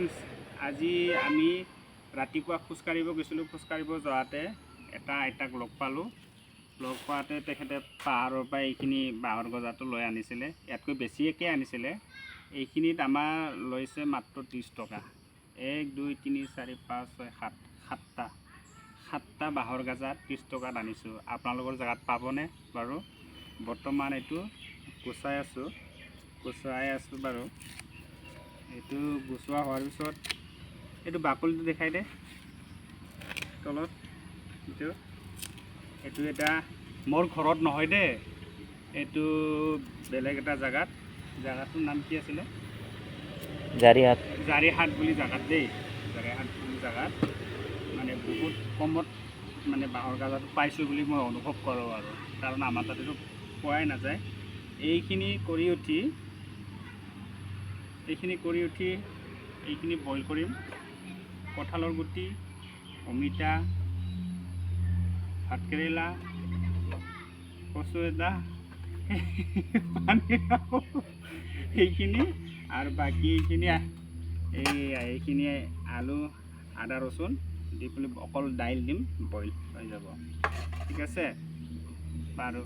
Friends, আজি আমি ৰাতিপুৱা খোজকাঢ়িব গৈছিলোঁ। খোজকাঢ়িব যোৱাতে এটা আইতাক লগ পালোঁ। লগ পাওঁতে তেখেতে পাহাৰৰ পৰা এইখিনি বাঁহৰ গজাটো লৈ আনিছিলে। ইয়াতকৈ বেছিকৈ আনিছিলে। এইখিনিত আমাৰ লৈছে মাত্ৰ 30 টকা। 1 2 3 4 5 6 7 সাতটা বাঁহৰ গজা 30 টকাত আনিছোঁ। আপোনালোকৰ জেগাত পাবনে বাৰু? বৰ্তমান এইটো গুচাই আছোঁ বাৰু। এইটো গুচোৱা হোৱাৰ পিছত এইটো বাকলিটো দেখাই দে তলত। এইটো এটা মোৰ ঘৰত নহয় দেই, এইটো বেলেগ এটা জেগাটোৰ নাম কি আছিলে? জাৰিহাট বুলি জেগাত দেই। জাৰিহাট বুলি জেগাত মানে বহুত কমত মানে বাঁহৰ গাজাটো পাইছোঁ বুলি মই অনুভৱ কৰোঁ আৰু, কাৰণ আমাৰ তাতেতো পোৱাই নাযায়। এইখিনি কৰি উঠি এইখিনি বইল কৰিম। কঁঠালৰ গুটি, অমিতা, ভাতকেৰেলা, কচু এটা, সেইখিনি আৰু বাকী এইখিনি আলু, আদা, ৰচুন দি পেলাই অকল দাইল দিম, বইল হৈ যাব। ঠিক আছে বাৰু।